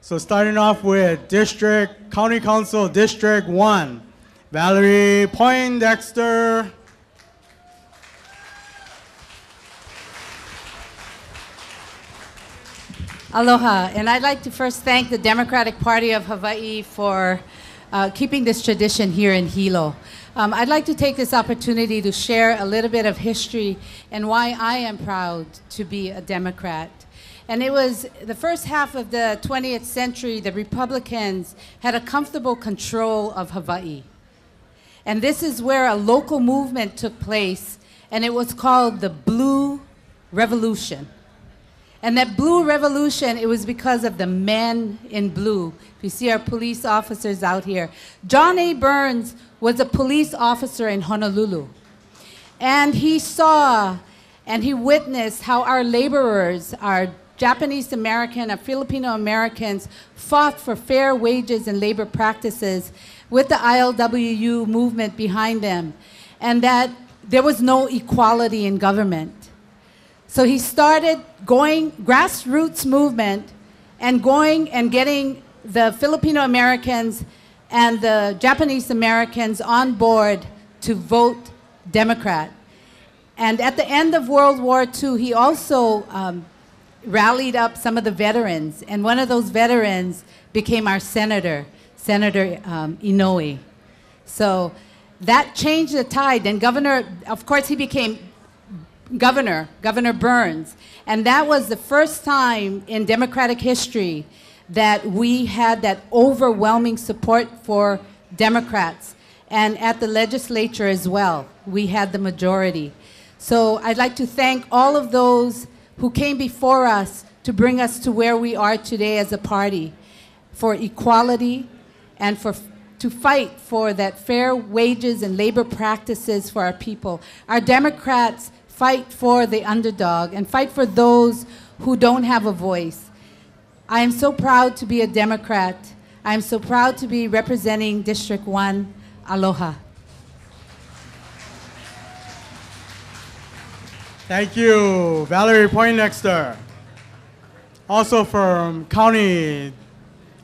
So starting off with County Council District 1, Valerie Poindexter. Aloha, and I'd like to first thank the Democratic Party of Hawaii for keeping this tradition here in Hilo. I'd like to take this opportunity to share a little bit of history and why I am proud to be a Democrat. And it was the first half of the 20th century, the Republicans had a comfortable control of Hawaii. And this is where a local movement took place, and it was called the Blue Revolution. And that Blue Revolution, it was because of the men in blue. If you see our police officers out here. John A. Burns was a police officer in Honolulu. And he saw and he witnessed how our laborers, our Japanese American, our Filipino Americans fought for fair wages and labor practices with the ILWU movement behind them. And that there was no equality in government. So he started going grassroots movement and going and getting the Filipino Americans and the Japanese Americans on board to vote Democrat. And at the end of World War II, he also rallied up some of the veterans. And one of those veterans became our senator, Senator Inoue. So that changed the tide. And Governor, of course, he became Governor Burns. And that was the first time in Democratic history that we had that overwhelming support for Democrats. And at the legislature as well, we had the majority. So I'd like to thank all of those who came before us to bring us to where we are today as a party, for equality and to fight for that fair wages and labor practices for our people. Our Democrats fight for the underdog and fight for those who don't have a voice. I am so proud to be a Democrat. I am so proud to be representing District 1. Aloha. Thank you, Valerie Poindexter. Also from County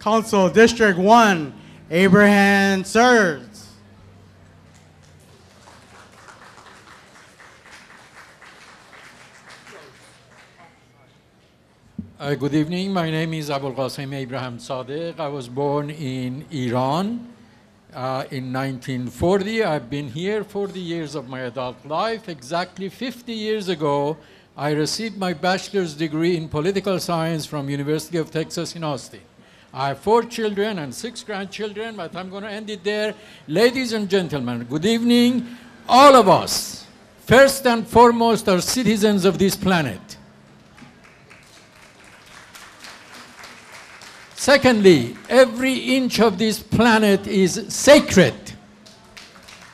Council District 1, Abraham Serz. Good evening. My name is Abul Qasim Abraham Sadiq. I was born in Iran in 1940. I've been here 40 years of my adult life. Exactly 50 years ago, I received my bachelor's degree in political science from University of Texas in Austin. I have 4 children and 6 grandchildren, but I'm going to end it there. Ladies and gentlemen, good evening. All of us, first and foremost, are citizens of this planet. Secondly, every inch of this planet is sacred.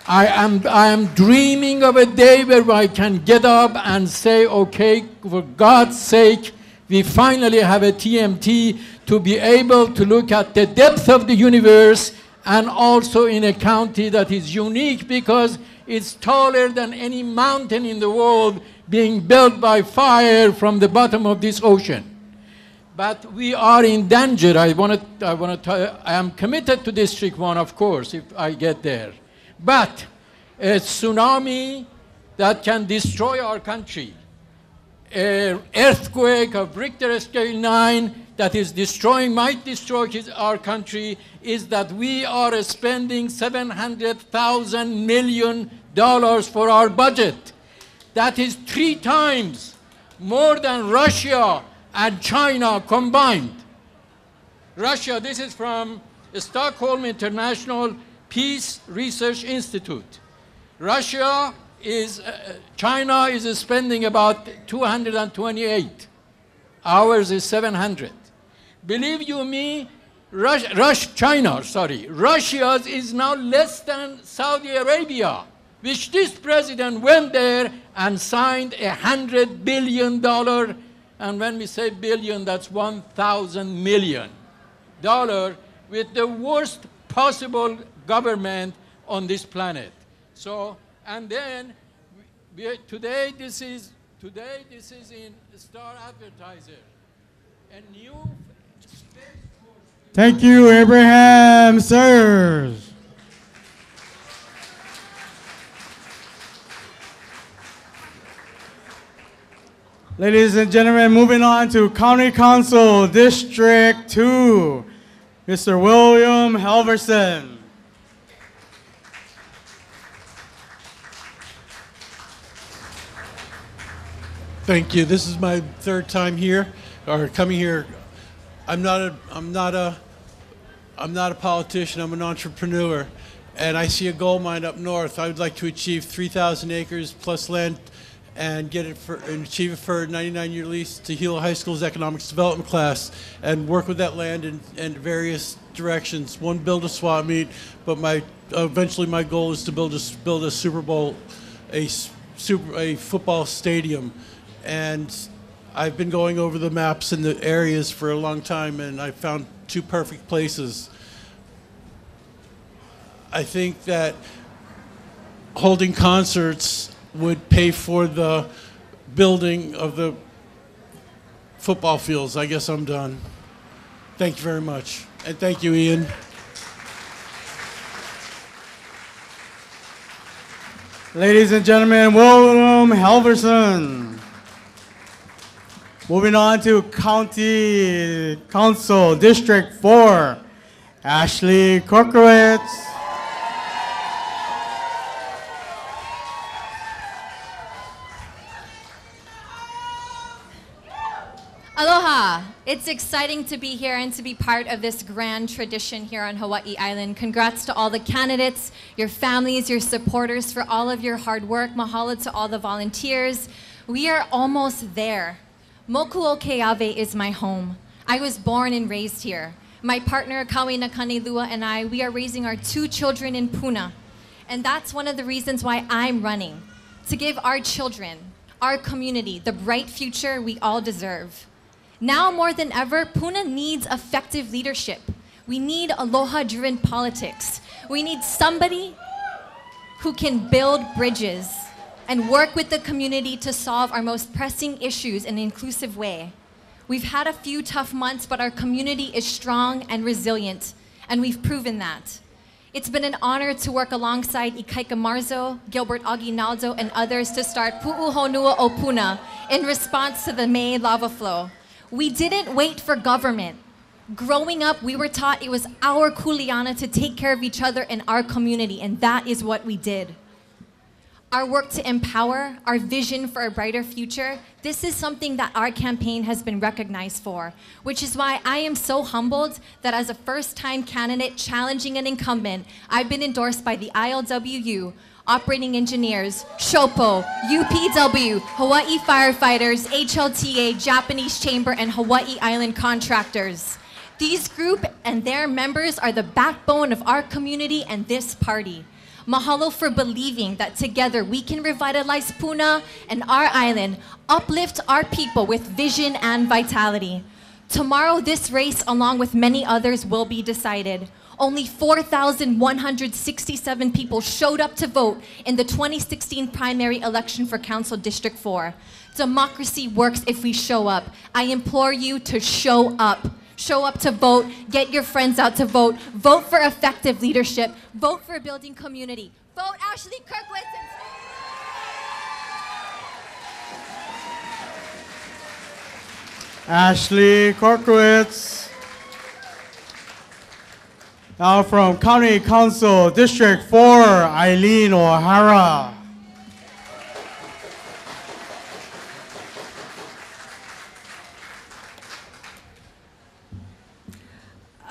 I am dreaming of a day where I can get up and say, okay, for God's sake, we finally have a TMT to be able to look at the depth of the universe, and also in a county that is unique because it's taller than any mountain in the world being built by fire from the bottom of this ocean. But we are in danger. I am committed to District 1, of course, if I get there. But a tsunami that can destroy our country, an earthquake of Richter scale 9 that is might destroy our country, is that we are spending $700,000 million for our budget. That is 3 times more than Russia and China combined. Russia, this is from Stockholm International Peace Research Institute. China is spending about 228. Ours is 700. Believe you me, Russia's is now less than Saudi Arabia, which this president went there and signed $100 billion. And when we say billion, that's 1,000 million dollars with the worst possible government on this planet. So, and then today this is in Star Advertiser, a new spaceport Thank you, Abraham Sirs. Ladies and gentlemen, moving on to County Council District 2, Mr. William Halvorsen. Thank you. This is my third time here, or coming here. I'm not a politician. I'm an entrepreneur, and I see a gold mine up north. I would like to achieve 3,000 acres plus land, and achieve it for a 99-year lease to Hilo High School's economics development class, and work with that land in various directions. One, build a swap meet, but eventually my goal is to build a Super Bowl, a football stadium. And I've been going over the maps and the areas for a long time, and I found two perfect places. I think that holding concerts would pay for the building of the football fields. I guess I'm done. Thank you very much. And thank you, Ian. Ladies and gentlemen, William Halvorsen. Moving on to County Council District 4, Ashley Koretz. Aloha! It's exciting to be here and to be part of this grand tradition here on Hawaii Island. Congrats to all the candidates, your families, your supporters for all of your hard work. Mahalo to all the volunteers. We are almost there. Mokuo Keawe is my home. I was born and raised here. My partner, Kawina Kanelua, and I, we are raising our 2 children in Puna. And that's one of the reasons why I'm running, to give our children, our community, the bright future we all deserve. Now more than ever, Puna needs effective leadership. We need aloha-driven politics. We need somebody who can build bridges and work with the community to solve our most pressing issues in an inclusive way. We've had a few tough months, but our community is strong and resilient, and we've proven that. It's been an honor to work alongside Ikaika Marzo, Gilbert Aguinaldo, and others to start Pu'uhonua o Puna in response to the May lava flow. We didn't wait for government. Growing up, we were taught it was our kuleana to take care of each other in our community, and that is what we did. Our work to empower, our vision for a brighter future, this is something that our campaign has been recognized for, which is why I am so humbled that as a first-time candidate challenging an incumbent, I've been endorsed by the ILWU, operating engineers, SHOPO, UPW, Hawaii firefighters, HLTA, Japanese Chamber, and Hawaii Island contractors. These group and their members are the backbone of our community and this party. Mahalo for believing that together we can revitalize Puna and our island, uplift our people with vision and vitality. Tomorrow, this race, along with many others, will be decided. Only 4,167 people showed up to vote in the 2016 primary election for Council District 4. Democracy works if we show up. I implore you to show up. Show up to vote, get your friends out to vote, vote for effective leadership, vote for building community. Vote Ashley Kirkwitz. Ashley Koretz. Now from County Council District 4, Eileen OHara.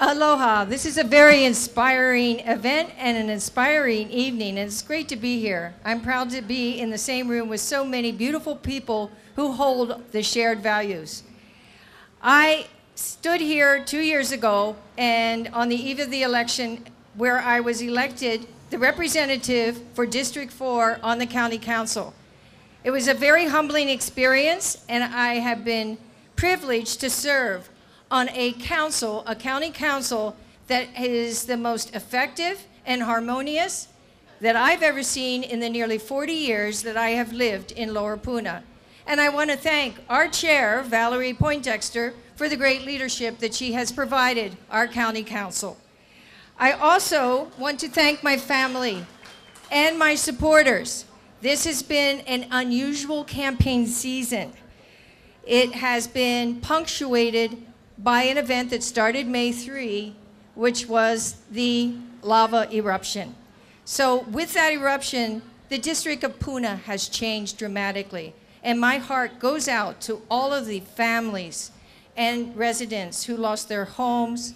Aloha. This is a very inspiring event and an inspiring evening, and it's great to be here. I'm proud to be in the same room with so many beautiful people who hold the shared values. I stood here 2 years ago, and on the eve of the election, where I was elected the representative for District 4 on the County Council. It was a very humbling experience, and I have been privileged to serve on a county council that is the most effective and harmonious that I've ever seen in the nearly 40 years that I have lived in Lower Puna. And I want to thank our chair, Valerie Plame, for the great leadership that she has provided our county council. I also want to thank my family and my supporters. This has been an unusual campaign season. It has been punctuated by an event that started May 3, which was the lava eruption. So with that eruption, the District of Puna has changed dramatically. And my heart goes out to all of the families and residents who lost their homes,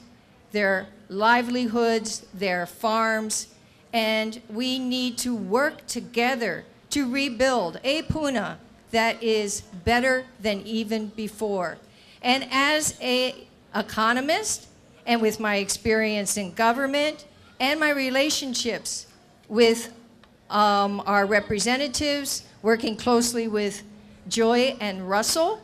their livelihoods, their farms, and we need to work together to rebuild a Puna that is better than even before. And as an economist, and with my experience in government, and my relationships with our representatives, working closely with Joy and Russell,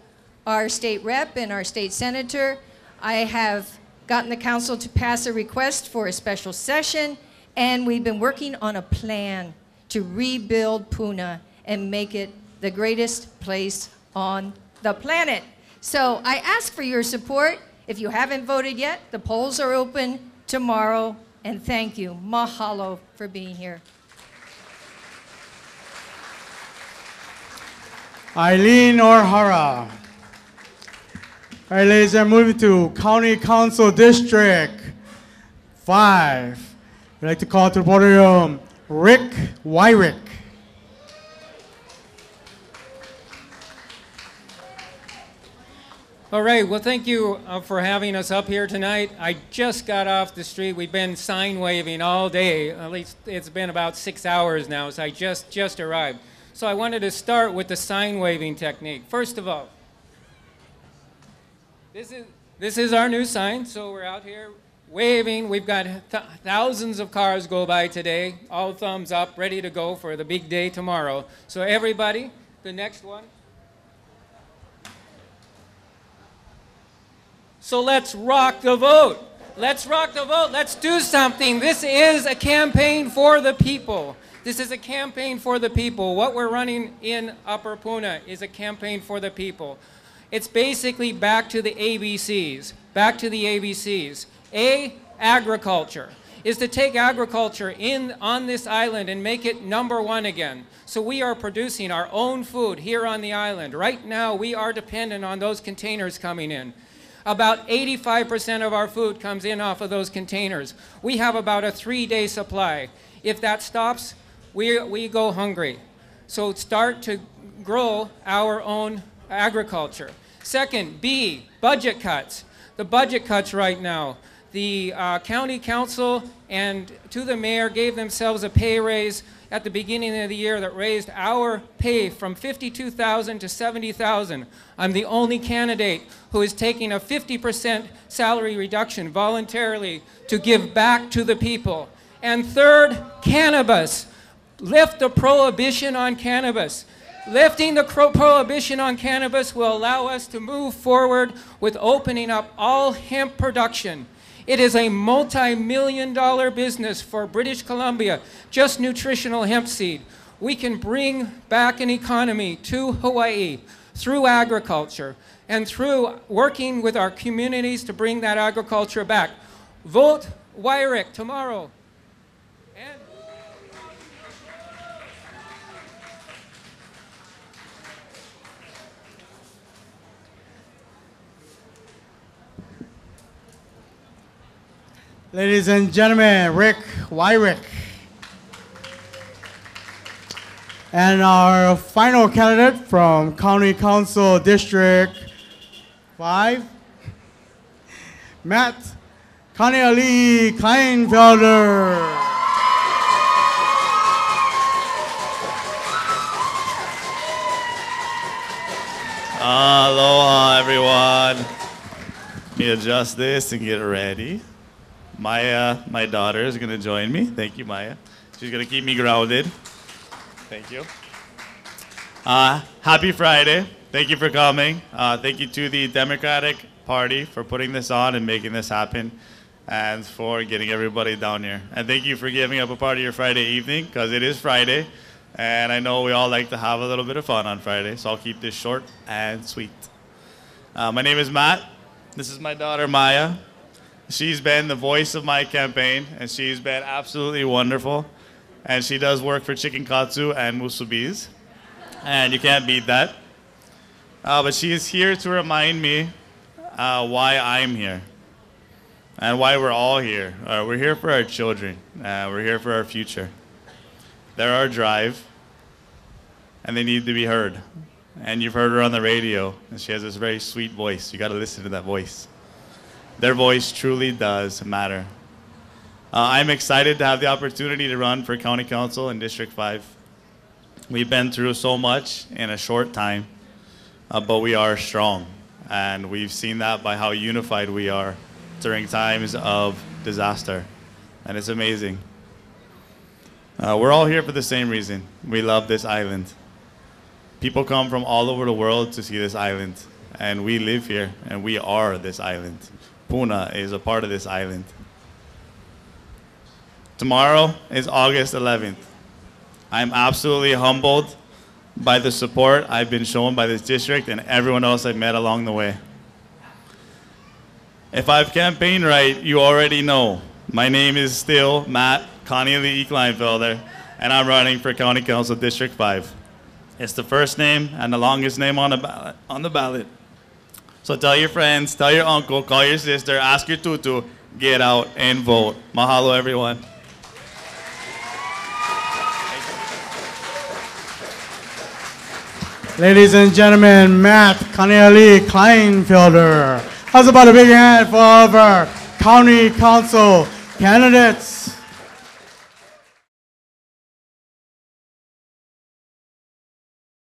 our state rep and our state senator, I have gotten the council to pass a request for a special session, and we've been working on a plan to rebuild Puna and make it the greatest place on the planet. So I ask for your support. If you haven't voted yet, the polls are open tomorrow, and thank you. Mahalo for being here. Eileen OHara. All right, ladies, I'm moving to County Council District 5. I'd like to call to the podium Rick Whyrick. All right, well, thank you for having us up here tonight. I just got off the street. We've been sign waving all day. At least it's been about 6 hours now, so I just arrived. So I wanted to start with the sign waving technique. First of all, this is our new sign. So we're out here waving. We've got thousands of cars go by today, all thumbs up, ready to go for the big day tomorrow. So everybody, the next one. So let's rock the vote. Let's rock the vote. Let's do something. This is a campaign for the people. This is a campaign for the people. What we're running in Upper Puna is a campaign for the people. It's basically back to the ABCs. Back to the ABCs. A, agriculture. Is to take agriculture on this island and make it #1 again. So we are producing our own food here on the island. Right now, we are dependent on those containers coming in. About 85% of our food comes in off of those containers. We have about a 3-day supply. If that stops, we go hungry. So start to grow our own agriculture. Second, B, budget cuts. The budget cuts right now. The county council and to the mayor gave themselves a pay raise at the beginning of the year that raised our pay from $52,000 to $70,000. I'm the only candidate who is taking a 50% salary reduction voluntarily to give back to the people. And third, cannabis. Lift the prohibition on cannabis. Lifting the prohibition on cannabis will allow us to move forward with opening up all hemp production. It is a multi-million-dollar business for British Columbia, just nutritional hemp seed. We can bring back an economy to Hawaii through agriculture and through working with our communities to bring that agriculture back. Vote Whyrick tomorrow. Ladies and gentlemen, Rick Whyrick. And our final candidate from County Council District 5, Matt Connie Lee Kleinfelder. Aloha, everyone. Let me adjust this and get ready. My daughter is going to join me. Thank you, Maya. She's going to keep me grounded. Thank you. Happy Friday. Thank you for coming. Thank you to the Democratic Party for putting this on and making this happen and for getting everybody down here. And thank you for giving up a part of your Friday evening because it is Friday. And I know we all like to have a little bit of fun on Friday, so I'll keep this short and sweet. My name is Matt. This is my daughter, Maya. She's been the voice of my campaign, and she's been absolutely wonderful. And she does work for Chicken Katsu and Musubis, and you can't beat that. But she is here to remind me why I'm here and why we're all here. We're here for our children. We're here for our future. They're our drive, and they need to be heard. And you've heard her on the radio, and she has this very sweet voice. You got to listen to that voice. Their voice truly does matter. I'm excited to have the opportunity to run for County Council in District 5. We've been through so much in a short time, but we are strong. And we've seen that by how unified we are during times of disaster. And it's amazing. We're all here for the same reason. We love this island. People come from all over the world to see this island. And we live here, and we are this island. Puna is a part of this island. Tomorrow is August 11th. I'm absolutely humbled by the support I've been shown by this district and everyone else I've met along the way. If I've campaigned right, you already know. My name is still Matt Connie Lee Kleinfelder, and I'm running for County Council District 5. It's the first name and the longest name on the ballot. So tell your friends, tell your uncle, call your sister, ask your tutu, get out and vote. Mahalo, everyone. Ladies and gentlemen, Matt Connie Lee Kleinfelder. How's about a big hand for our County Council candidates?